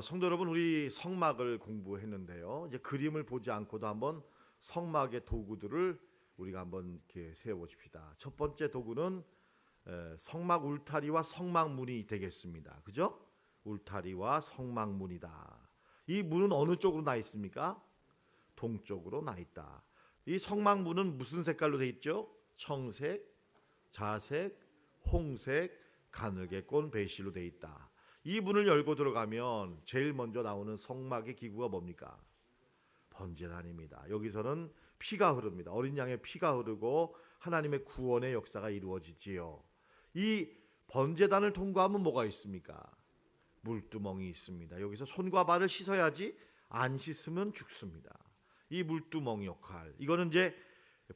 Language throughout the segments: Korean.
성도 여러분, 우리 성막을 공부했는데요. 이제 그림을 보지 않고도 한번 성막의 도구들을 우리가 한번 이렇게 세워보십시다. 첫 번째 도구는 성막 울타리와 성막문이 되겠습니다. 그죠? 울타리와 성막문이다. 이 문은 어느 쪽으로 나 있습니까? 동쪽으로 나 있다. 이 성막문은 무슨 색깔로 돼 있죠? 청색, 자색, 홍색, 가늘게 꼰 베이실로 돼 있다. 이 문을 열고 들어가면 제일 먼저 나오는 성막의 기구가 뭡니까? 번제단입니다. 여기서는 피가 흐릅니다. 어린 양의 피가 흐르고 하나님의 구원의 역사가 이루어지지요. 이 번제단을 통과하면 뭐가 있습니까? 물두멍이 있습니다. 여기서 손과 발을 씻어야지 안 씻으면 죽습니다. 이 물두멍 역할, 이거는 이제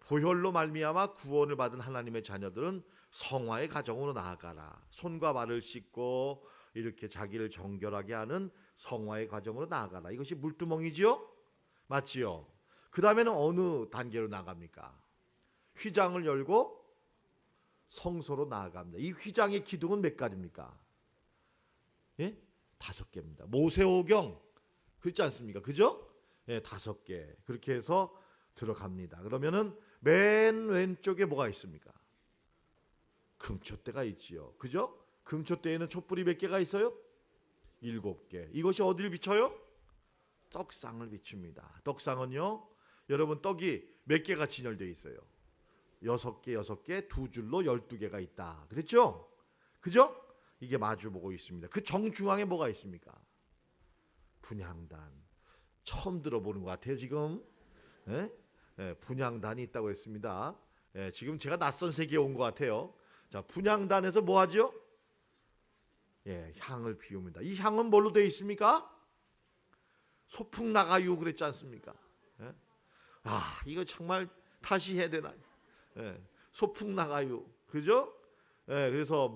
보혈로 말미암아 구원을 받은 하나님의 자녀들은 성화의 가정으로 나아가라. 손과 발을 씻고 이렇게 자기를 정결하게 하는 성화의 과정으로 나아가라. 이것이 물두멍이지요? 맞지요? 그 다음에는 어느 단계로 나갑니까? 휘장을 열고 성소로 나아갑니다. 이 휘장의 기둥은 몇 가지입니까? 예? 5개입니다. 모세오경 그렇지 않습니까? 그죠? 예, 5개. 그렇게 해서 들어갑니다. 그러면은 맨 왼쪽에 뭐가 있습니까? 금초대가 있지요. 그죠? 금초대에는 촛불이 몇 개가 있어요? 7개. 이것이 어디를 비춰요? 떡상을 비춥니다. 떡상은요, 여러분 떡이 몇 개가 진열되어 있어요? 6개, 2줄로 12개가 있다. 그랬죠? 그죠? 이게 마주보고 있습니다. 그 정중앙에 뭐가 있습니까? 분향단. 처음 들어보는 것 같아요, 지금. 예? 예, 분향단이 있다고 했습니다. 예, 지금 제가 낯선 세계에 온 것 같아요. 자, 분향단에서 뭐 하죠? 예, 향을 피웁니다. 이 향은 뭘로 되어 있습니까? 소풍나가유 그랬지 않습니까? 예? 이거 정말 다시 해야 되나? 예, 소풍나가유, 그죠? 예, 그래서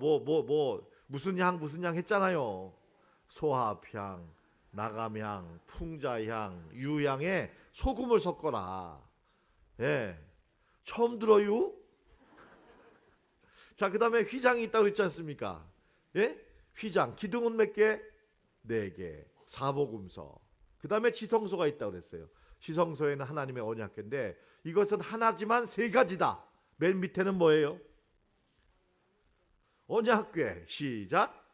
무슨 향 했잖아요. 소합향, 나감향, 풍자향, 유향에 소금을 섞어라. 예, 처음 들어요? 자, 그 다음에 휘장이 있다고 그랬지 않습니까? 예? 휘장, 기둥은 몇 개? 4개. 사복음서. 그 다음에 지성소가 있다고 그랬어요. 지성소에는 하나님의 언약궤인데 이것은 하나지만 3가지다. 맨 밑에는 뭐예요? 언약궤. 시작.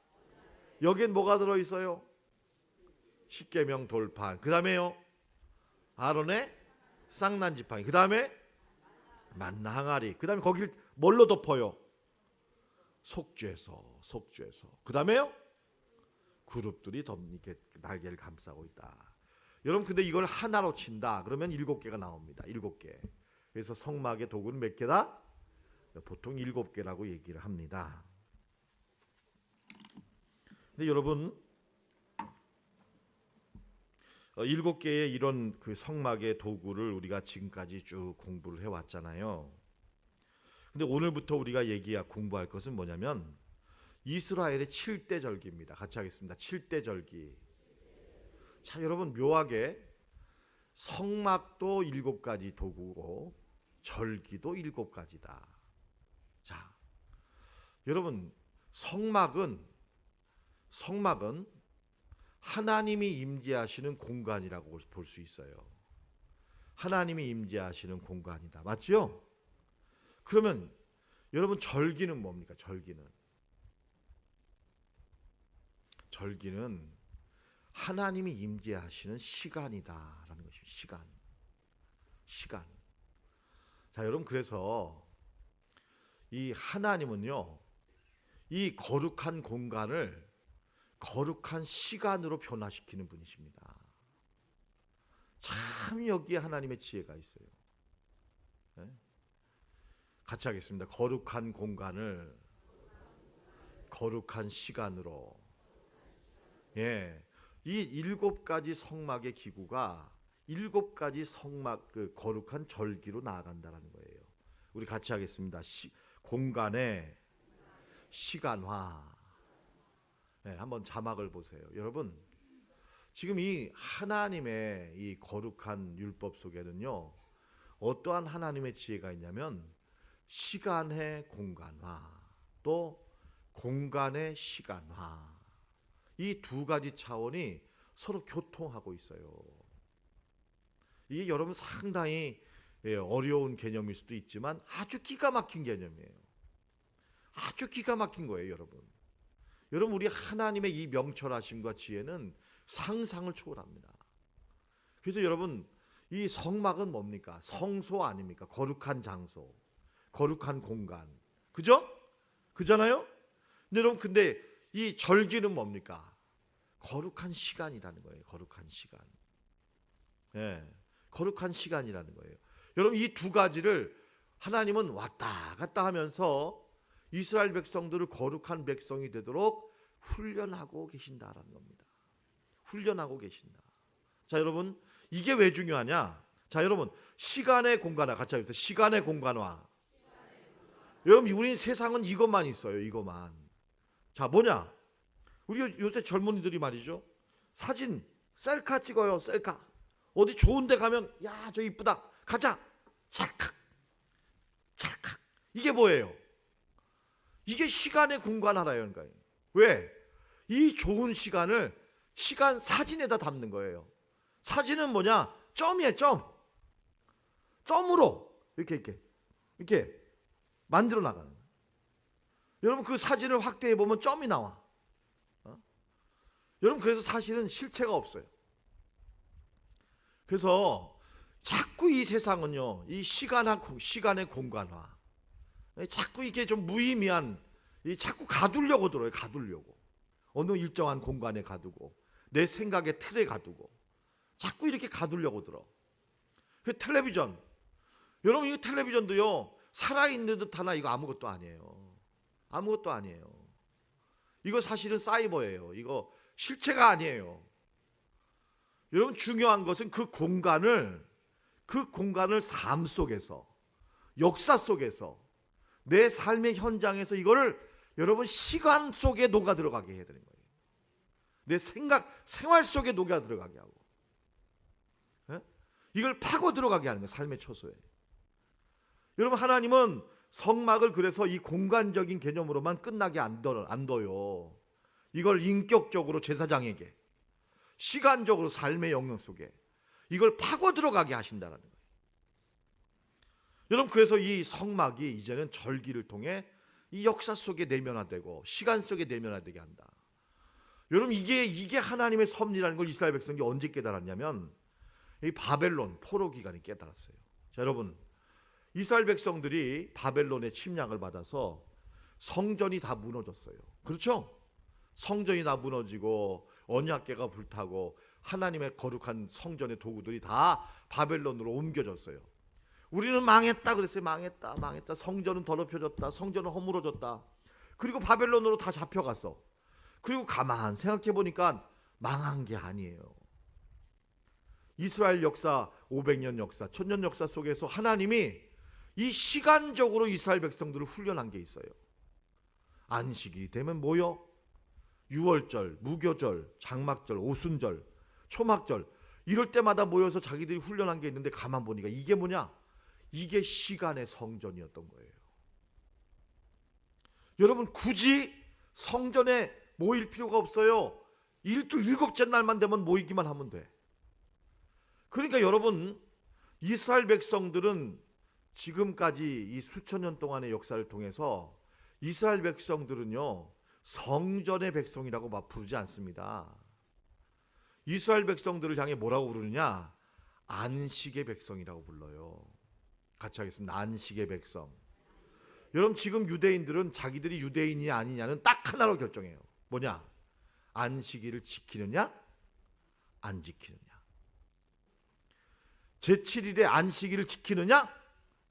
여긴 뭐가 들어있어요? 십계명 돌판. 그 다음에요, 아론의 쌍난지팡이. 그 다음에 만나 항아리. 그 다음에 거기를 뭘로 덮어요? 속죄서. 그 다음에요, 그룹들이 이렇게 날개를 감싸고 있다. 여러분, 근데 이걸 하나로 친다 그러면 7개가 나옵니다. 7개. 그래서 성막의 도구는 몇 개다? 보통 7개라고 얘기를 합니다. 근데 여러분, 7개의 이런 그 성막의 도구를 우리가 지금까지 쭉 공부를 해왔잖아요. 근데 오늘부터 우리가 공부할 것은 뭐냐면 이스라엘의 7대 절기입니다. 같이 하겠습니다. 7대 절기. 자, 여러분, 묘하게 성막도 7가지 도구고 절기도 7가지다. 자, 여러분, 성막은 하나님이 임재하시는 공간이라고 볼 수 있어요. 하나님이 임재하시는 공간이다. 맞죠? 그러면 여러분, 절기는 뭡니까? 절기는 하나님이 임재하시는 시간이다라는 것입니다. 시간. 자, 여러분, 그래서 이 하나님은요, 이 거룩한 공간을 거룩한 시간으로 변화시키는 분이십니다. 참 여기에 하나님의 지혜가 있어요. 네? 같이 하겠습니다. 거룩한 공간을 거룩한 시간으로. 예, 이 7가지 성막의 기구가 7가지 성막, 그 거룩한 절기로 나아간다는 거예요. 우리 같이 하겠습니다. 공간의 시간화. 예, 한번 자막을 보세요. 여러분, 지금 이 하나님의 이 거룩한 율법 속에는요, 어떠한 하나님의 지혜가 있냐면 시간의 공간화, 또 공간의 시간화. 이 2가지 차원이 서로 교통하고 있어요. 이게 여러분 상당히 어려운 개념일 수도 있지만 아주 기가 막힌 개념이에요. 아주 기가 막힌 거예요, 여러분. 여러분, 우리 하나님의 이 명철하심과 지혜는 상상을 초월합니다. 그래서 여러분, 이 성막은 뭡니까? 성소 아닙니까? 거룩한 장소, 거룩한 공간, 그죠? 그잖아요? 근데 여러분, 근데 이 절기는 뭡니까? 거룩한 시간이라는 거예요. 거룩한 시간. 예, 거룩한 시간이라는 거예요. 여러분, 이 두 가지를 하나님은 왔다 갔다 하면서 이스라엘 백성들을 거룩한 백성이 되도록 훈련하고 계신다라는 겁니다. 훈련하고 계신다. 자, 여러분, 이게 왜 중요하냐? 자, 여러분, 시간의 공간화 같이 하겠습니다. 시간의 공간화. 여러분, 우리 세상은 이것만 있어요. 이것만. 자, 뭐냐? 우리 요새 젊은이들이 말이죠. 사진 셀카 찍어요. 셀카. 어디 좋은 데 가면 야, 저 이쁘다. 가자. 찰칵. 찰칵. 이게 뭐예요? 이게 시간의 공간화라는 거예요. 왜? 이 좋은 시간을 시간 사진에다 담는 거예요. 사진은 뭐냐? 점이에요, 점. 점으로 이렇게 만들어 나가는 거예요. 여러분, 그 사진을 확대해 보면 점이 나와. 여러분, 그래서 사실은 실체가 없어요. 그래서 자꾸 이 세상은요, 이 시간의 공간화, 자꾸 이게 좀 무의미한, 자꾸 가두려고 들어요. 가두려고. 어느 일정한 공간에 가두고 내 생각의 틀에 가두고 자꾸 이렇게 가두려고 들어. 그 텔레비전, 여러분, 이 텔레비전도요, 살아있는 듯 하나 이거 아무것도 아니에요. 아무것도 아니에요. 이거 사실은 사이버예요. 이거 실체가 아니에요. 여러분, 중요한 것은 그 공간을 삶 속에서, 역사 속에서, 내 삶의 현장에서 이거를 여러분 시간 속에 녹아 들어가게 해야 되는 거예요. 내 생활 속에 녹아 들어가게 하고, 이걸 파고 들어가게 하는 거예요. 삶의 초소에. 여러분, 하나님은 성막을 그래서 이 공간적인 개념으로만 끝나게 안 둬요. 이걸 인격적으로 제사장에게, 시간적으로 삶의 영역 속에 이걸 파고 들어가게 하신다는 거예요. 여러분, 그래서 이 성막이 이제는 절기를 통해 이 역사 속에 내면화되고 시간 속에 내면화되게 한다. 여러분, 이게 하나님의 섭리라는 걸 이스라엘 백성이 언제 깨달았냐면 이 바벨론 포로 기간에 깨달았어요. 자, 여러분, 이스라엘 백성들이 바벨론의 침략을 받아서 성전이 다 무너졌어요. 그렇죠? 성전이 다 무너지고 언약궤가 불타고 하나님의 거룩한 성전의 도구들이 다 바벨론으로 옮겨졌어요. 우리는 망했다 그랬어요. 망했다. 성전은 더럽혀졌다. 성전은 허물어졌다. 그리고 바벨론으로 다 잡혀갔어. 그리고 가만 생각해 보니까 망한 게 아니에요. 이스라엘 역사, 500년 역사, 1000년 역사 속에서 하나님이 이 시간적으로 이스라엘 백성들을 훈련한 게 있어요. 안식이 되면 뭐요? 유월절, 무교절, 장막절, 오순절, 초막절, 이럴 때마다 모여서 자기들이 훈련한 게 있는데 가만 보니까 이게 뭐냐? 이게 시간의 성전이었던 거예요. 여러분, 굳이 성전에 모일 필요가 없어요. 일곱째 날만 되면 모이기만 하면 돼. 그러니까 여러분, 이스라엘 백성들은 지금까지 이 수천 년 동안의 역사를 통해서 이스라엘 백성들은요, 성전의 백성이라고 막 부르지 않습니다. 이스라엘 백성들을 향해 뭐라고 부르느냐? 안식의 백성이라고 불러요. 같이 하겠습니다. 안식의 백성. 여러분, 지금 유대인들은 자기들이 유대인이 아니냐는 딱 하나로 결정해요. 뭐냐? 안식일을 지키느냐? 안 지키느냐? 제7일에 안식일을 지키느냐?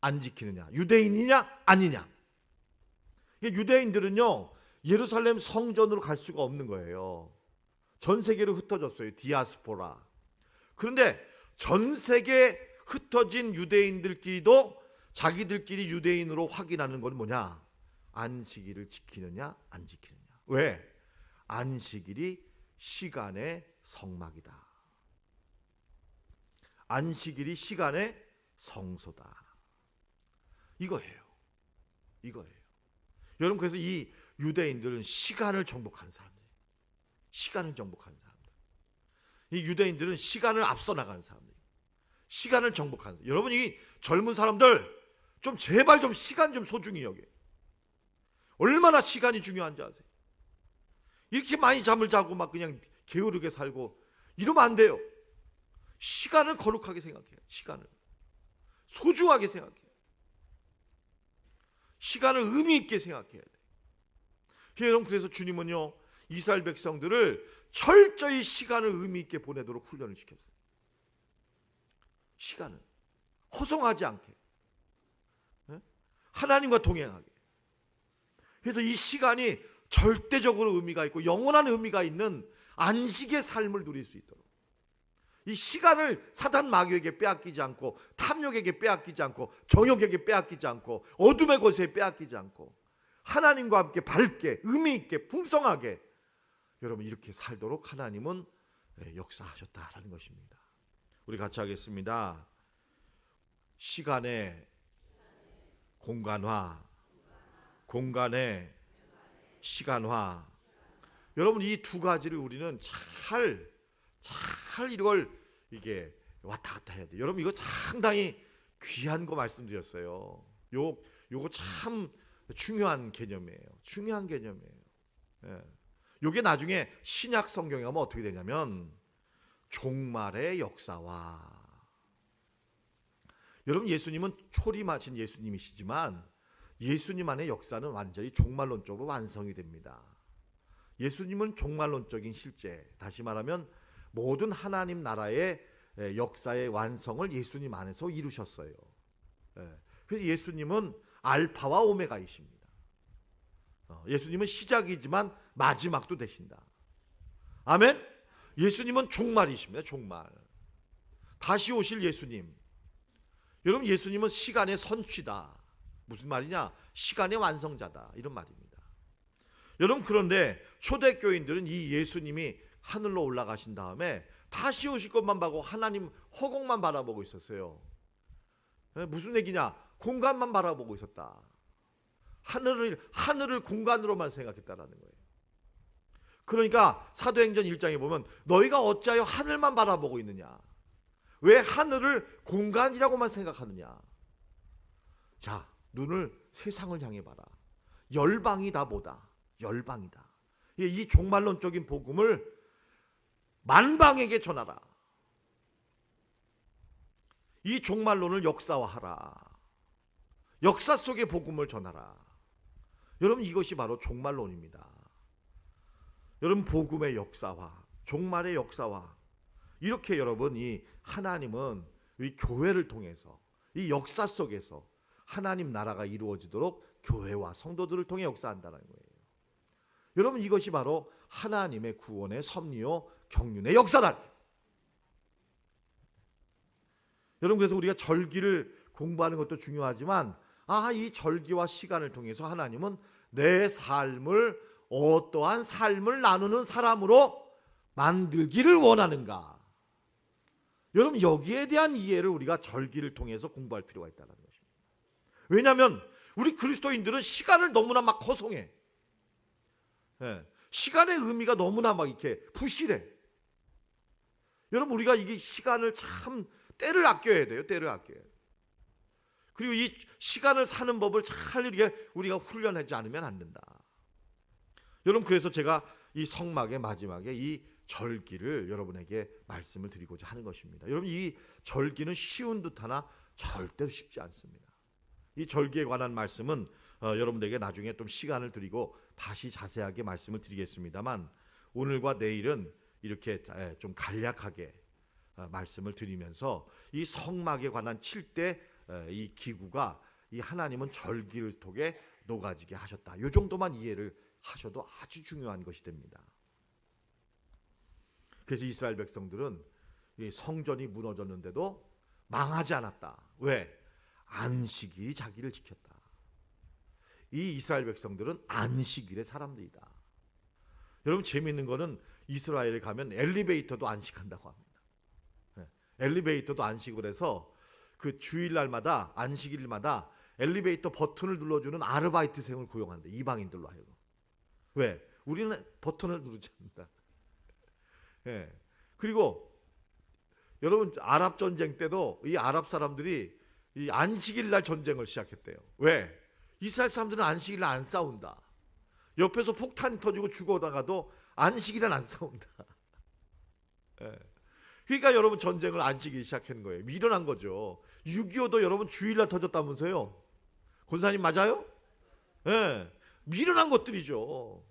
안 지키느냐? 유대인이냐? 아니냐? 유대인들은요, 예루살렘 성전으로 갈 수가 없는 거예요. 전 세계로 흩어졌어요. 디아스포라. 그런데 전 세계 흩어진 유대인들끼리도 자기들끼리 유대인으로 확인하는 건 뭐냐? 안식일을 지키느냐 안 지키느냐. 왜? 안식일이 시간의 성막이다. 안식일이 시간의 성소다. 이거예요. 여러분, 그래서 이 유대인들은 시간을 정복하는 사람들. 시간을 정복하는 사람들. 이 유대인들은 시간을 앞서 나가는 사람들, 시간을 정복하는. 여러분, 이 젊은 사람들 좀 제발 좀 시간 좀 소중히 여겨. 얼마나 시간이 중요한지 아세요? 이렇게 많이 잠을 자고 막 그냥 게으르게 살고 이러면 안 돼요. 시간을 거룩하게 생각해요. 시간을 소중하게 생각해요. 시간을 의미 있게 생각해야 돼요. 여러분, 그래서 주님은요, 이스라엘 백성들을 철저히 시간을 의미 있게 보내도록 훈련을 시켰어요. 시간을 허송하지 않게, 하나님과 동행하게. 그래서 이 시간이 절대적으로 의미가 있고 영원한 의미가 있는 안식의 삶을 누릴 수 있도록, 이 시간을 사단 마귀에게 빼앗기지 않고, 탐욕에게 빼앗기지 않고, 정욕에게 빼앗기지 않고, 어둠의 곳에 빼앗기지 않고, 하나님과 함께 밝게 의미 있게 풍성하게 여러분 이렇게 살도록 하나님은 역사하셨다라는 것입니다. 우리 같이 하겠습니다. 시간의 공간화, 공간의 시간화. 여러분, 이 두 가지를 우리는 잘 이걸 이게 왔다 갔다 해야 돼요. 여러분, 이거 상당히 귀한 거 말씀드렸어요. 요거 참 중요한 개념이에요. 중요한 개념이에요. 예. 요게 나중에 신약 성경에 가면 어떻게 되냐면 종말의 역사와. 여러분, 예수님은 초림하신 예수님이시지만 예수님 안의 역사는 완전히 종말론적으로 완성이 됩니다. 예수님은 종말론적인 실제, 다시 말하면 모든 하나님 나라의 역사의 완성을 예수님 안에서 이루셨어요. 그래서 예수님은 알파와 오메가이십니다. 예수님은 시작이지만 마지막도 되신다. 아멘. 예수님은 종말이십니다. 종말. 다시 오실 예수님. 여러분, 예수님은 시간의 선취다. 무슨 말이냐? 시간의 완성자다. 이런 말입니다. 여러분, 그런데 초대교인들은 이 예수님이 하늘로 올라가신 다음에 다시 오실 것만 보고 하나님 허공만 바라보고 있었어요. 무슨 얘기냐? 공간만 바라보고 있었다. 하늘을 공간으로만 생각했다라는 거예요. 그러니까 사도행전 1장에 보면 너희가 어찌하여 하늘만 바라보고 있느냐? 왜 하늘을 공간이라고만 생각하느냐? 자, 눈을 세상을 향해 봐라. 열방이다 보다. 열방이다. 이 종말론적인 복음을 만방에게 전하라. 이 종말론을 역사화하라. 역사 속의 복음을 전하라. 여러분, 이것이 바로 종말론입니다. 여러분, 복음의 역사화, 종말의 역사화. 이렇게 여러분, 이 하나님은 이 교회를 통해서, 이 역사 속에서 하나님 나라가 이루어지도록 교회와 성도들을 통해 역사한다는 거예요. 여러분, 이것이 바로 하나님의 구원의 섭리요 경륜의 역사다. 여러분, 그래서 우리가 절기를 공부하는 것도 중요하지만 이 절기와 시간을 통해서 하나님은 내 삶을 어떠한 삶을 나누는 사람으로 만들기를 원하는가. 여러분, 여기에 대한 이해를 우리가 절기를 통해서 공부할 필요가 있다는 것입니다. 왜냐하면 우리 그리스도인들은 시간을 너무나 막 허송해. 시간의 의미가 너무나 막 이렇게 부실해. 여러분, 우리가 이게 시간을 참 때를 아껴야 돼요. 때를 아껴야 돼요. 그리고 이 시간을 사는 법을 잘 이렇게 우리가 훈련하지 않으면 안 된다. 여러분, 그래서 제가 이 성막의 마지막에 이 절기를 여러분에게 말씀을 드리고자 하는 것입니다. 여러분, 이 절기는 쉬운 듯하나 절대로 쉽지 않습니다. 이 절기에 관한 말씀은 여러분들에게 나중에 좀 시간을 드리고 다시 자세하게 말씀을 드리겠습니다만, 오늘과 내일은 이렇게 좀 간략하게 말씀을 드리면서 이 성막에 관한 7대 이 기구가 이 하나님은 절기를 통해 녹아지게 하셨다. 이 정도만 이해를 하셔도 아주 중요한 것이 됩니다. 그래서 이스라엘 백성들은 이 성전이 무너졌는데도 망하지 않았다. 왜? 안식일이 자기를 지켰다. 이 이스라엘 백성들은 안식일의 사람들이다. 여러분, 재미있는 거는 이스라엘에 가면 엘리베이터도 안식한다고 합니다. 엘리베이터도 안식을 해서 그 주일날마다, 안식일마다 엘리베이터 버튼을 눌러주는 아르바이트생을 고용한대. 이방인들로 하여금. 왜? 우리는 버튼을 누르지 않는다. 그리고 여러분 아랍 전쟁 때도 이 아랍 사람들이 이 안식일 날 전쟁을 시작했대요. 왜? 이스라엘 사람들은 안식일 날 안 싸운다. 옆에서 폭탄 터지고 죽어다가도 안식일 날 안 싸운다. 예. 그러니까 여러분 전쟁을 안식일 시작한 거예요. 미련한 거죠. 6.25도 여러분 주일날 터졌다면서요. 권사님 맞아요? 예. 미련한 것들이죠.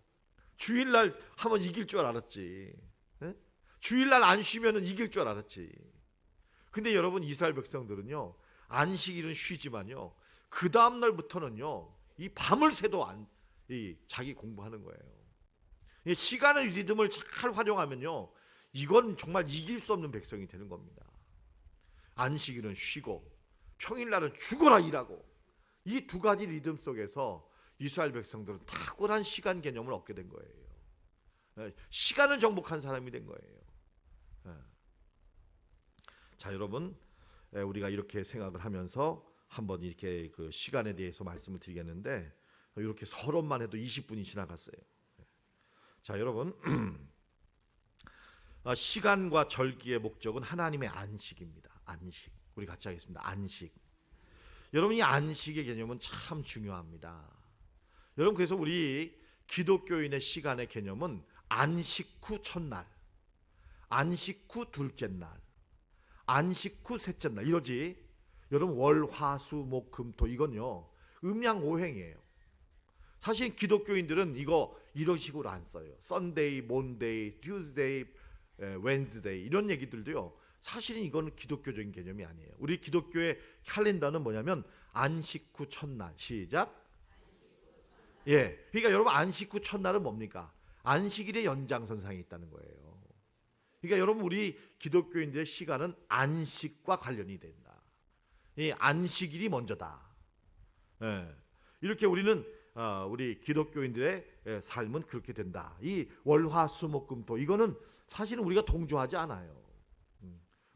주일날 하면 이길 줄 알았지. 예? 주일날 안 쉬면은 이길 줄 알았지. 근데 여러분 이스라엘 백성들은요, 안식일은 쉬지만요, 그 다음 날부터는요, 이 밤을 새도 자기 공부하는 거예요. 시간의 리듬을 잘 활용하면요, 이건 정말 이길 수 없는 백성이 되는 겁니다. 안식일은 쉬고 평일날은 죽어라 일하고, 이 두 가지 리듬 속에서 이스라엘 백성들은 탁월한 시간 개념을 얻게 된 거예요. 시간을 정복한 사람이 된 거예요. 자, 여러분, 우리가 이렇게 생각을 하면서 한번 이렇게 그 시간에 대해서 말씀을 드리겠는데, 이렇게 서론만 해도 20분이 지나갔어요. 자, 여러분, 시간과 절기의 목적은 하나님의 안식입니다. 안식. 우리 같이 하겠습니다. 안식. 여러분, 이 안식의 개념은 참 중요합니다. 여러분, 그래서 우리 기독교인의 시간의 개념은 안식 후 첫날, 안식 후 둘째 날, 안식 후 셋째 날 이러지. 여러분, 월, 화, 수, 목, 금, 토 이건요 음양오행이에요. 사실 기독교인들은 이거 이런 식으로 안 써요. 썬데이, 몬데이, 튜즈데이, 웬즈데이 이런 얘기들도요, 사실은 이거는 기독교적인 개념이 아니에요. 우리 기독교의 캘린더는 뭐냐면 안식 후 첫날. 시작. 예, 그러니까 여러분 안식 후 첫날은 뭡니까? 안식일의 연장선상에 있다는 거예요. 그러니까 여러분 우리 기독교인들의 시간은 안식과 관련이 된다. 이 안식일이 먼저다. 예, 이렇게 우리는 우리 기독교인들의 삶은 그렇게 된다. 이 월화수목금토 이거는 사실은 우리가 동조하지 않아요.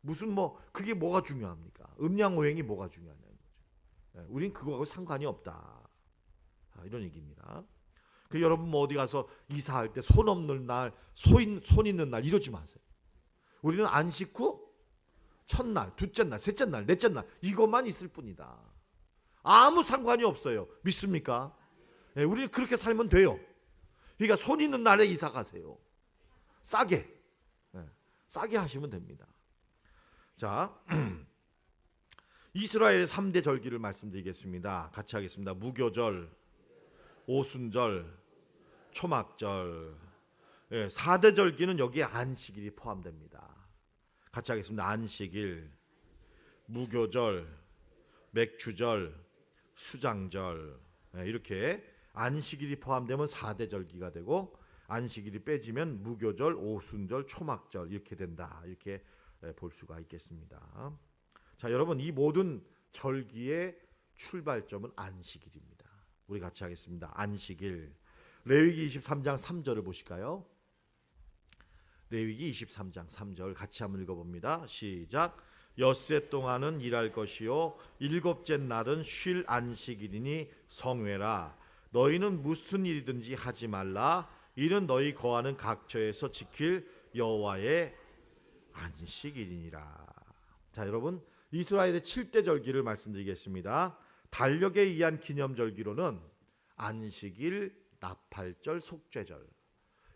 무슨 그게 뭐가 중요합니까? 음양오행이 뭐가 중요하냐는 거죠. 우린 그거하고 상관이 없다. 이런 얘기입니다. 여러분 어디 가서 이사할 때 손 없는 날, 손 있는 날 이러지 마세요. 우리는 안식 후 첫날, 둘째 날, 셋째 날, 넷째 날 이것만 있을 뿐이다. 아무 상관이 없어요. 믿습니까? 우리는 그렇게 살면 돼요. 그러니까 손 있는 날에 이사 가세요. 싸게 하시면 됩니다. 자, 이스라엘의 3대 절기를 말씀드리겠습니다. 같이 하겠습니다. 무교절, 오순절, 초막절. 4대 절기는 여기에 안식일이 포함됩니다. 같이 하겠습니다. 안식일, 무교절, 맥주절, 수장절. 이렇게 안식일이 포함되면 4대 절기가 되고, 안식일이 빼지면 무교절, 오순절, 초막절 이렇게 된다. 이렇게 볼 수가 있겠습니다. 자, 여러분 이 모든 절기의 출발점은 안식일입니다. 우리 같이 하겠습니다. 안식일. 레위기 23장 3절을 보실까요? 레위기 23장 3절 같이 한번 읽어봅니다. 시작. 엿새 동안은 일할 것이요 일곱째 날은 쉴 안식일이니 성회라. 너희는 무슨 일이든지 하지 말라. 이는 너희 거하는 각처에서 지킬 여호와의 안식일이니라. 자, 여러분 이스라엘의 7대 절기를 말씀드리겠습니다. 달력에 의한 기념절기로는 안식일, 나팔절, 속죄절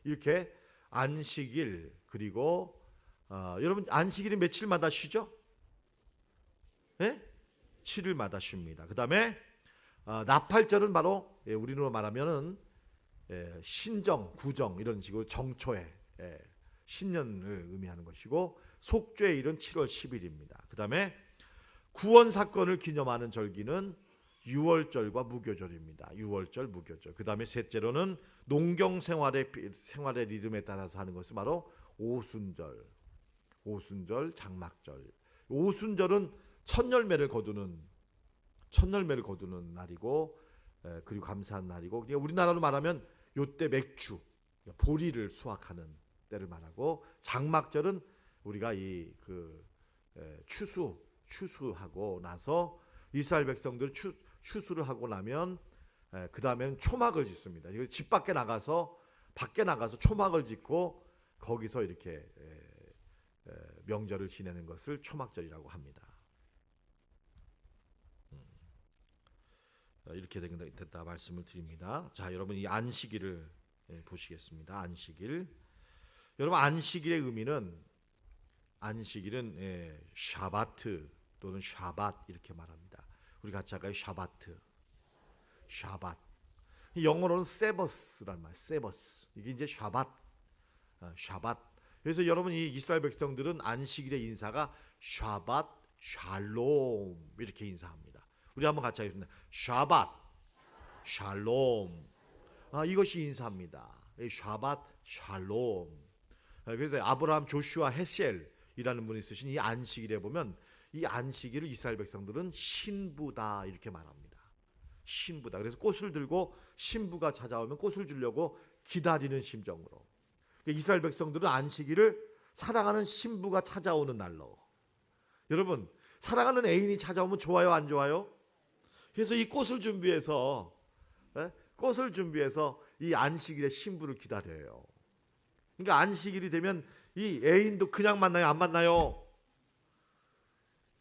이렇게 안식일 그리고 여러분 안식일이 며칠마다 쉬죠? 7일마다 쉽니다. 그 다음에 나팔절은 바로 우리로 말하면은 신정, 구정 이런 식으로 정초에 신년을 의미하는 것이고, 속죄일은 7월 10일입니다. 그 다음에 구원 사건을 기념하는 절기는 유월절과 무교절입니다. 유월절, 무교절. 그 다음에 셋째로는 농경 생활의 리듬에 따라서 하는 것은 바로 오순절, 장막절. 오순절은 첫 열매를 거두는 날이고, 그리고 감사한 날이고, 우리나라로 말하면 요때 맥주, 보리를 수확하는 때를 말하고, 장막절은 우리가 추수하고 나서 이스라엘 백성들 추수를 하고 나면 그 다음에는 초막을 짓습니다. 집 밖에 나가서 초막을 짓고 거기서 이렇게 명절을 지내는 것을 초막절이라고 합니다. 이렇게 됐다 말씀을 드립니다. 자, 여러분 이 안식일을 보시겠습니다. 안식일. 여러분 안식일의 의미는 안식일은 샤바트 또는 샤밧 이렇게 말합니다. 우리 같이 할까요? 샤바트. 샤밧. 영어로는 세버스란 말. 세버스. 이게 이제 샤밧. 샤밧. 그래서 여러분 이 이스라엘 백성들은 안식일의 인사가 샤밧 샬롬 이렇게 인사합니다. 우리 한번 같이 하겠습니다. 샤밧 샬롬. 이것이 인사입니다. 샤밧 샬롬. 그래서 아브라함 조슈아 헤셀이라는 분이 쓰신 이 안식일에 보면 이 안식일을 이스라엘 백성들은 신부다 이렇게 말합니다. 신부다. 그래서 꽃을 들고 신부가 찾아오면 꽃을 주려고 기다리는 심정으로. 이스라엘 백성들은 안식일을 사랑하는 신부가 찾아오는 날로. 여러분 사랑하는 애인이 찾아오면 좋아요 안 좋아요? 그래서 이 꽃을 준비해서 이 안식일에 신부를 기다려요. 그러니까 안식일이 되면 이 애인도 그냥 만나요 안 만나요?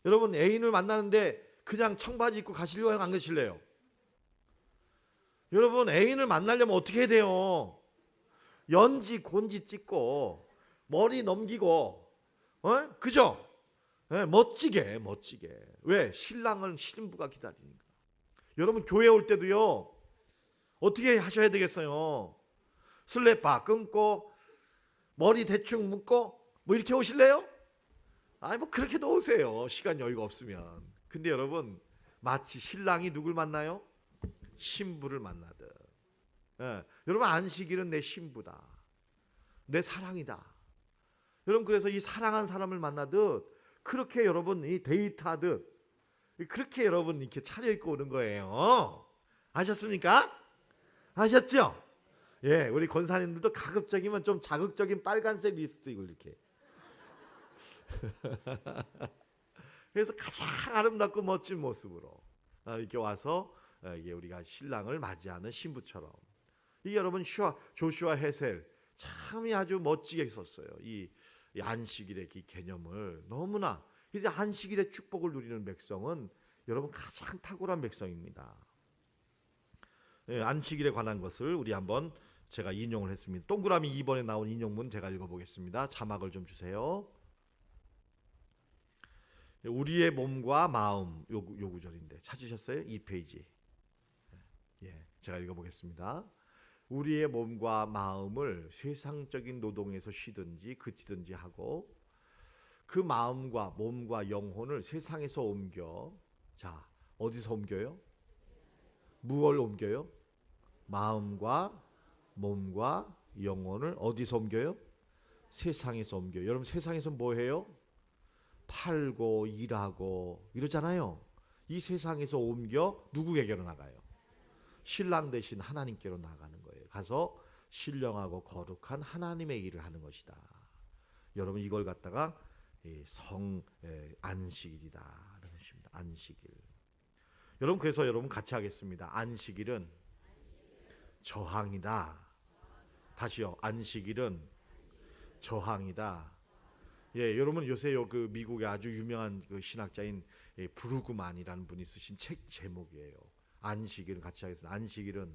여러분 애인을 만나는데 그냥 청바지 입고 가실래요 안 가실래요? 여러분 애인을 만나려면 어떻게 해야 돼요? 연지 곤지 찍고 머리 넘기고 그죠? 멋지게. 왜? 신랑을 신부가 기다리니까. 여러분 교회 올 때도요 어떻게 하셔야 되겠어요? 슬래퍼 끊고 머리 대충 묶고 뭐 이렇게 오실래요? 뭐 그렇게도 오세요. 시간 여유가 없으면. 근데 여러분 마치 신랑이 누굴 만나요? 신부를 만나듯. 여러분 안식일은 내 신부다. 내 사랑이다. 여러분 그래서 이 사랑한 사람을 만나듯 그렇게 여러분 이 데이트하듯 그렇게 여러분 이렇게 차려입고 오는 거예요. 아셨습니까? 아셨죠? 예, 우리 권사님들도 가급적이면 좀 자극적인 빨간색 립스틱을 이렇게. 그래서 가장 아름답고 멋진 모습으로 이렇게 와서 이게 우리가 신랑을 맞이하는 신부처럼. 이게 여러분 조슈아 헤셀 참이 아주 멋지게 썼어요. 이 안식일의 이 개념을 너무나. 이제 안식일의 축복을 누리는 백성은 여러분 가장 탁월한 백성입니다. 안식일에 관한 것을 우리 한번 제가 인용을 했습니다. 동그라미 2번에 나온 인용문 제가 읽어보겠습니다. 자막을 좀 주세요. 우리의 몸과 마음 요 구절인데 찾으셨어요? 2페이지. 제가 읽어보겠습니다. 우리의 몸과 마음을 세상적인 노동에서 쉬든지 그치든지 하고 그 마음과 몸과 영혼을 세상에서 옮겨. 자, 어디서 옮겨요? 무엇을 옮겨요? 마음과 몸과 영혼을 어디서 옮겨요? 세상에서 옮겨요. 여러분 세상에서 뭐 해요? 팔고 일하고 이러잖아요. 이 세상에서 옮겨 누구에게로 나가요? 신랑 대신 하나님께로 나가는 거예요. 가서 신령하고 거룩한 하나님의 일을 하는 것이다. 여러분 이걸 갖다가 안식일이다 라는 것입니다. 안식일. 여러분 그래서 여러분 같이 하겠습니다. 안식일은 저항이다. 다시요. 안식일은 저항이다. 여러분 요새 그 미국의 아주 유명한 그 신학자인 브루그만이라는 분이 쓰신 책 제목이에요. 안식일은 같이 하겠습니다. 안식일은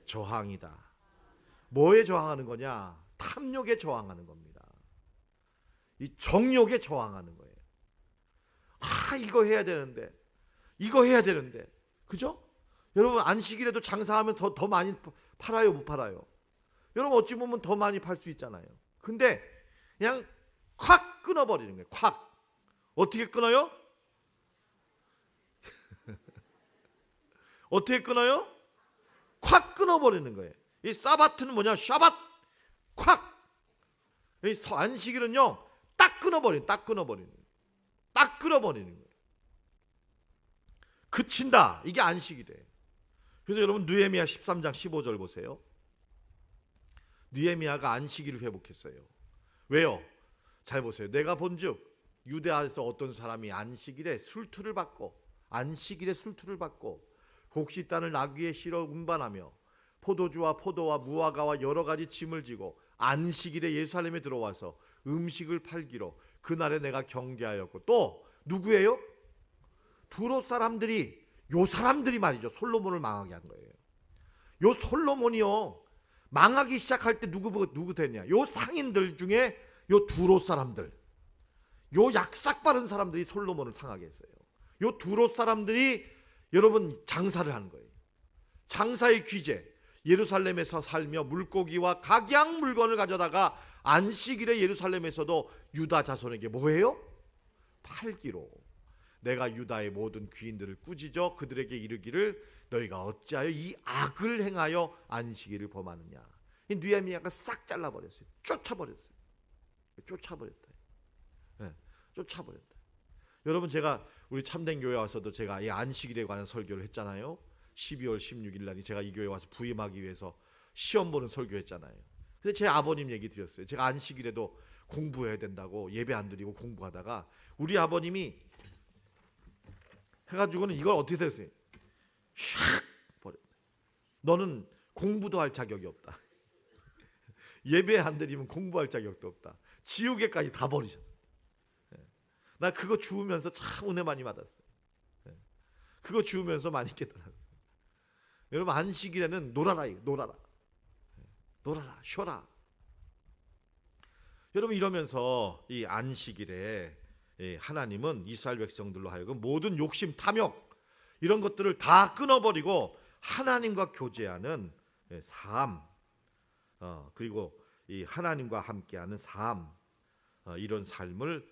저항이다. 뭐에 저항하는 거냐? 탐욕에 저항하는 겁니다. 이 정욕에 저항하는 거예요. 이거 해야 되는데, 이거 해야 되는데, 그죠? 여러분 안식일에도 장사하면 더 많이 팔아요, 못 팔아요? 여러분 어찌 보면 더 많이 팔 수 있잖아요. 근데 그냥 콱 끊어버리는 거예요. 콱. 어떻게 끊어요? 어떻게 끊어요? 콱 끊어버리는 거예요. 이 사바트는 뭐냐? 샤밧. 콱. 이 안식일은요. 딱 끊어버리는 거예요. 그친다. 이게 안식일이에요. 그래서 여러분 느헤미야 13장 15절 보세요. 느헤미야가 안식일을 회복했어요. 왜요? 잘 보세요. 내가 본즉 유대아에서 어떤 사람이 안식일에 술투를 받고 곡식 단을 나귀에 실어 운반하며 포도주와 포도와 무화과와 여러 가지 짐을 지고 안식일에 예루살렘에 들어와서 음식을 팔기로 그날에 내가 경계하였고, 또 누구예요? 두로 사람들이, 요 사람들이 말이죠, 솔로몬을 망하게 한 거예요. 요 솔로몬이요, 망하기 시작할 때 누구 됐냐? 요 상인들 중에 요 두로 사람들, 요 약삭 빠른 사람들이 솔로몬을 상하게 했어요. 요 두로 사람들이 여러분 장사를 하는 거예요. 장사의 귀재, 예루살렘에서 살며 물고기와 각양 물건을 가져다가 안식일에 예루살렘에서도 유다 자손에게 뭐해요? 팔기로. 내가 유다의 모든 귀인들을 꾸짖어 그들에게 이르기를 너희가 어찌하여 이 악을 행하여 안식일을 범하느냐. 이 느헤미야가 싹 잘라버렸어요. 쫓아버렸어요. 쫓아버렸다. 네, 쫓아버렸다. 여러분, 제가 우리 참된 교회 와서도 제가 이 안식일에 관한 설교를 했잖아요. 12월 16일 날이 제가 이 교회 와서 부임하기 위해서 시험 보는 설교했잖아요. 근데 제 아버님 얘기 드렸어요. 제가 안식일에도 공부해야 된다고 예배 안 드리고 공부하다가 우리 아버님이 해가지고는 이걸 어떻게 됐어요? 샥 버렸다. 너는 공부도 할 자격이 없다. 예배 안 드리면 공부할 자격도 없다. 지우개까지 다 버리셨어. 나 그거 주우면서 참 은혜 많이 받았어요. 그거 주우면서 많이 깨달았어요. 여러분, 안식일에는 놀아라, 놀아라, 놀아라, 쉬어라. 여러분, 이러면서 이 안식일에 하나님은 이스라엘 백성들로 하여금 모든 욕심, 탐욕 이런 것들을 다 끊어버리고 하나님과 교제하는 삶, 그리고 이 하나님과 함께하는 삶, 이런 삶을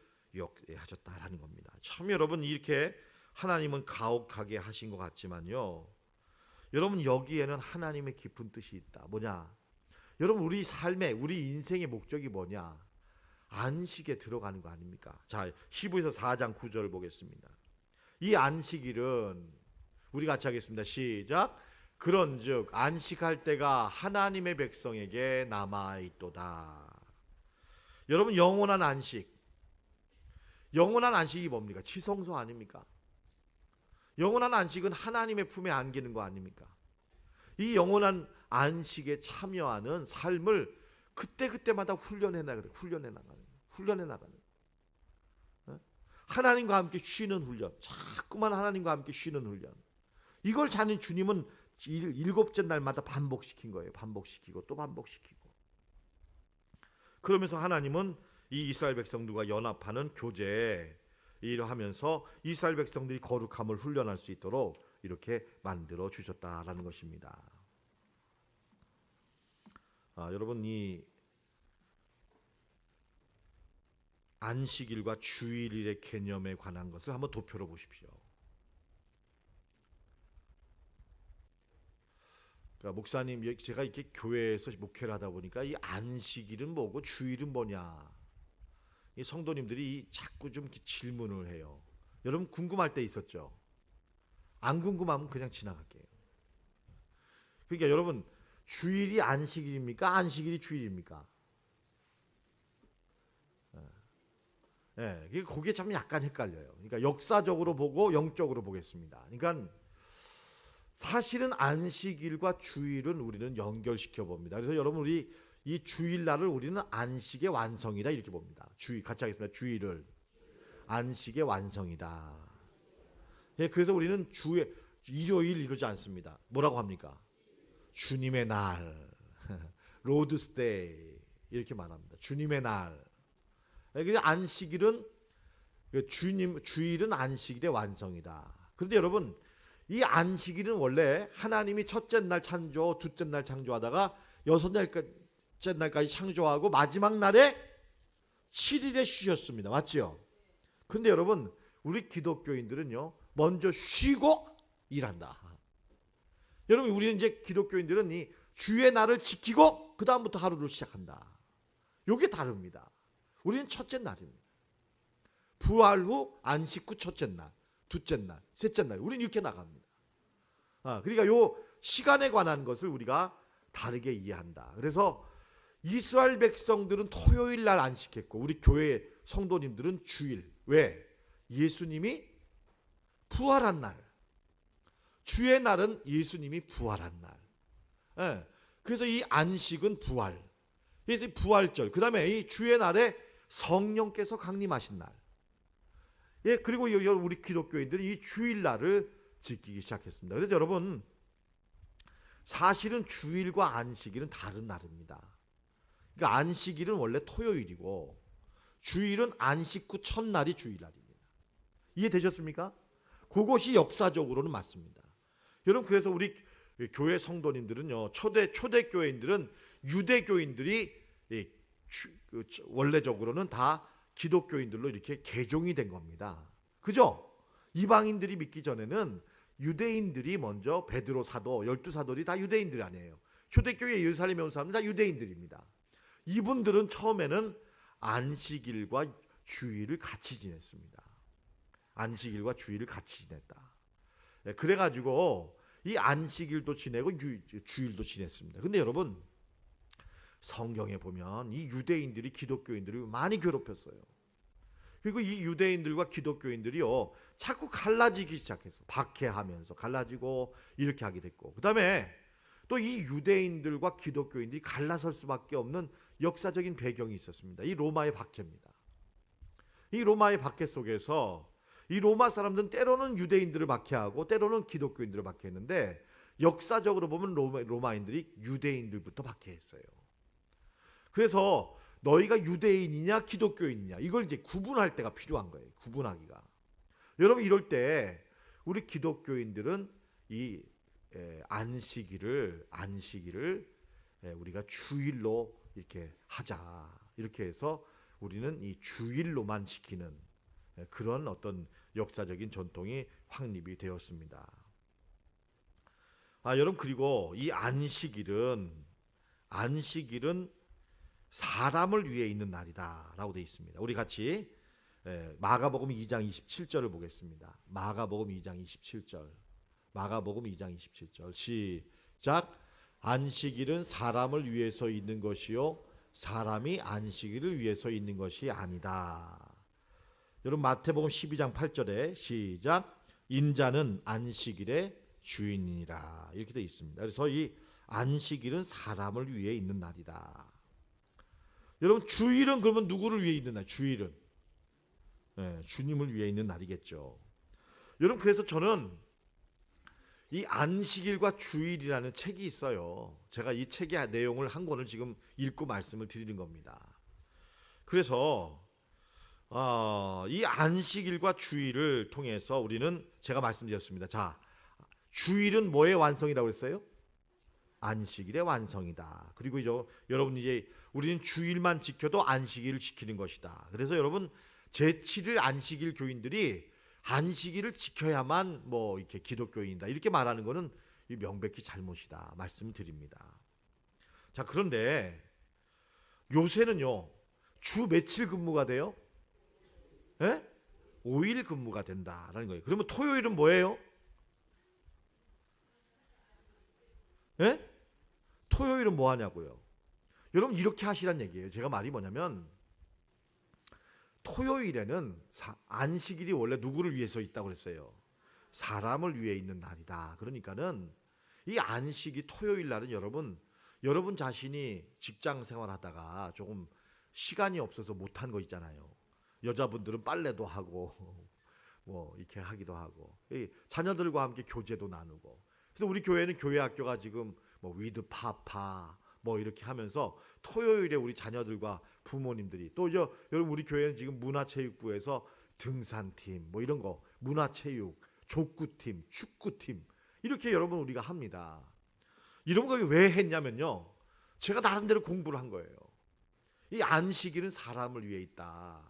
하셨다라는 겁니다. 참 여러분, 이렇게 하나님은 가혹하게 하신 것 같지만요, 여러분, 여기에는 하나님의 깊은 뜻이 있다. 뭐냐? 여러분, 우리 삶의, 우리 인생의 목적이 뭐냐? 안식에 들어가는 거 아닙니까? 자, 히브리서 4장 9절을 보겠습니다. 이 안식일은 우리 같이 하겠습니다. 시작. 그런즉 안식할 때가 하나님의 백성에게 남아있도다. 여러분, 영원한 안식, 영원한 안식이 뭡니까? 지성소 아닙니까? 영원한 안식은 하나님의 품에 안기는 거 아닙니까? 이 영원한 안식에 참여하는 삶을 그때그때마다 훈련해 나가는. 하나님과 함께 쉬는 훈련, 자꾸만 하나님과 함께 쉬는 훈련. 이걸 자는 주님은 일곱째 날마다 반복시킨 거예요. 반복시키고 또 반복시키고. 그러면서 하나님은 이 이스라엘 백성들과 연합하는 교제 일을 하면서 이스라엘 백성들이 거룩함을 훈련할 수 있도록 이렇게 만들어 주셨다라는 것입니다. 여러분, 이 안식일과 주일의 개념에 관한 것을 한번 도표로 보십시오. 그러니까 목사님, 제가 이렇게 교회에서 목회를 하다 보니까 이 안식일은 뭐고 주일은 뭐냐, 이 성도님들이 자꾸 좀 질문을 해요. 여러분, 궁금할 때 있었죠? 안 궁금하면 그냥 지나갈게요. 그러니까 여러분, 주일이 안식일입니까? 안식일이 주일입니까? 네, 그게 참 약간 헷갈려요. 그러니까 역사적으로 보고 영적으로 보겠습니다. 그러니까 사실은 안식일과 주일은 우리는 연결시켜 봅니다. 그래서 여러분, 우리 이 주일날을 우리는 안식의 완성이다 이렇게 봅니다. 주일 같이 하겠습니다. 주일을 안식의 완성이다. 그래서 우리는 일요일 이러지 않습니다. 뭐라고 합니까? 주님의 날, 로드스데이 이렇게 말합니다. 주님의 날. 안식일은 주일은 안식일의 완성이다. 그런데 여러분, 이 안식일은 원래 하나님이 첫째 날 창조, 둘째 날 창조하다가 여섯째 날까지 창조하고 마지막 날에 7일에 쉬셨습니다. 맞죠? 근데 여러분, 우리 기독교인들은요, 먼저 쉬고 일한다. 여러분, 우리는 이제 기독교인들은 이 주의 날을 지키고 그 다음부터 하루를 시작한다. 이게 다릅니다. 우리는 첫째 날입니다. 부활 후 안식 후 첫째 날, 둘째 날, 셋째 날, 우리는 이렇게 나갑니다. 그러니까 요 시간에 관한 것을 우리가 다르게 이해한다. 그래서 이스라엘 백성들은 토요일 날 안식했고 우리 교회 성도님들은 주일. 왜? 예수님이 부활한 날. 주의 날은 예수님이 부활한 날. 그래서 이 안식은 부활. 그래서 부활절, 그 다음에 이 주의 날에 성령께서 강림하신 날. 예, 그리고 우리 기독교인들이 이 주일날을 지키기 시작했습니다. 그래서 여러분, 사실은 주일과 안식일은 다른 날입니다. 그러니까 안식일은 원래 토요일이고 주일은 안식 후 첫날이 주일날입니다. 이해되셨습니까? 그것이 역사적으로는 맞습니다. 여러분, 그래서 우리 교회 성도님들은요, 초대교회인들은 유대교인들이 원래적으로는 다 기독교인들로 이렇게 개종이 된 겁니다. 그죠? 이방인들이 믿기 전에는 유대인들이 먼저 베드로 사도, 12사도들이 다 유대인들이 아니에요. 초대교회 예루살렘에 온 사람들 다 유대인들입니다. 이분들은 처음에는 안식일과 주일을 같이 지냈습니다. 안식일과 주일을 같이 지냈다. 그래가지고 이 안식일도 지내고 주일도 지냈습니다. 근데 여러분, 성경에 보면 이 유대인들이 기독교인들을 많이 괴롭혔어요. 그리고 이 유대인들과 기독교인들이요, 자꾸 갈라지기 시작했어. 박해하면서 갈라지고 이렇게 하게 됐고, 그 다음에 또 이 유대인들과 기독교인들이 갈라설 수밖에 없는 역사적인 배경이 있었습니다. 이 로마의 박해입니다. 이 로마의 박해 속에서 이 로마 사람들은 때로는 유대인들을 박해하고 때로는 기독교인들을 박해했는데, 역사적으로 보면 로마인들이 유대인들부터 박해했어요. 그래서 너희가 유대인이냐 기독교인이냐, 이걸 이제 구분할 때가 필요한 거예요. 구분하기가. 여러분, 이럴 때 우리 기독교인들은 이 안식일을 우리가 주일로 이렇게 하자, 이렇게 해서 우리는 이 주일로만 지키는 그런 어떤 역사적인 전통이 확립이 되었습니다. 여러분, 그리고 이 안식일은 사람을 위해 있는 날이다라고 되어 있습니다. 우리 같이 마가복음 2장 27절을 보겠습니다. 마가복음 2장 27절. 마가복음 2장 27절. 시작. 안식일은 사람을 위해서 있는 것이요 사람이 안식일을 위해서 있는 것이 아니다. 여러분, 마태복음 12장 8절에 시작. 인자는 안식일의 주인이니라, 이렇게 되어 있습니다. 그래서 이 안식일은 사람을 위해 있는 날이다. 여러분, 주일은 그러면 누구를 위해 있는 날? 주일은 주님을 위해 있는 날이겠죠. 여러분, 그래서 저는 이 안식일과 주일이라는 책이 있어요. 제가 이 책의 내용을 한 권을 지금 읽고 말씀을 드리는 겁니다. 그래서 이 안식일과 주일을 통해서 우리는, 제가 말씀드렸습니다. 자, 주일은 뭐의 완성이라고 했어요? 안식일의 완성이다. 그리고 여러분, 이제 우리는 주일만 지켜도 안식일을 지키는 것이다. 그래서 여러분, 제7일 안식일 교인들이 안식일을 지켜야만 이렇게 기독교인이다, 이렇게 말하는 것은 명백히 잘못이다 말씀을 드립니다. 자, 그런데 요새는요, 주 며칠 근무가 돼요? 5일 근무가 된다라는 거예요. 그러면 토요일은 뭐예요? 토요일은 뭐 하냐고요? 여러분, 이렇게 하시란 얘기예요. 제가 말이 뭐냐면, 토요일에는 안식일이 원래 누구를 위해서 있다고 그랬어요? 사람을 위해 있는 날이다. 그러니까는 이 안식이 토요일 날은 여러분 자신이 직장 생활하다가 조금 시간이 없어서 못한 거 있잖아요. 여자분들은 빨래도 하고 이렇게 하기도 하고, 자녀들과 함께 교제도 나누고. 그래서 우리 교회는 교회 학교가 지금 위드 파파 이렇게 하면서 토요일에 우리 자녀들과 부모님들이, 또 여러분, 우리 교회는 지금 문화체육부에서 등산팀 이런 거, 문화체육, 족구팀, 축구팀, 이렇게 여러분 우리가 합니다. 이런 걸 왜 했냐면요, 제가 나름대로 공부를 한 거예요. 이 안식일은 사람을 위해 있다.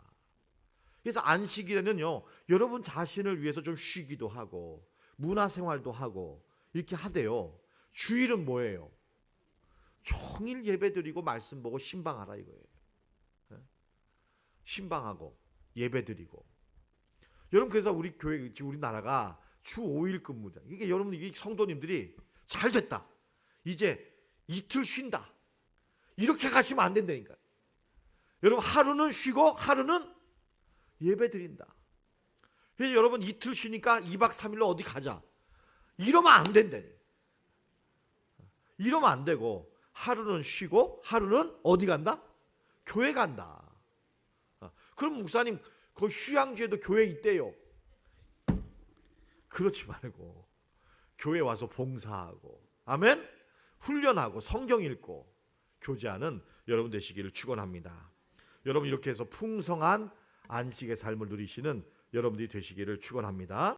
그래서 안식일에는요, 여러분 자신을 위해서 좀 쉬기도 하고 문화생활도 하고 이렇게 하대요. 주일은 뭐예요? 종일 예배드리고 말씀 보고 신방하라 이거예요. 신방하고 예배드리고. 여러분, 그래서 우리 교회, 우리나라가 주 5일 근무자. 이게 여러분, 이게 성도님들이 잘 됐다, 이제 이틀 쉰다, 이렇게 가시면 안 된다니까. 여러분, 하루는 쉬고 하루는 예배드린다. 그래서 여러분, 이틀 쉬니까 2박 3일로 어디 가자, 이러면 안 된다니. 이러면 안 되고, 하루는 쉬고 하루는 어디 간다? 교회 간다. 그럼 목사님 그 휴양지에도 교회 있대요. 그렇지 말고 교회 와서 봉사하고 아멘? 훈련하고 성경 읽고 교제하는 여러분 되시기를 축원합니다. 여러분 이렇게 해서 풍성한 안식의 삶을 누리시는 여러분들이 되시기를 축원합니다.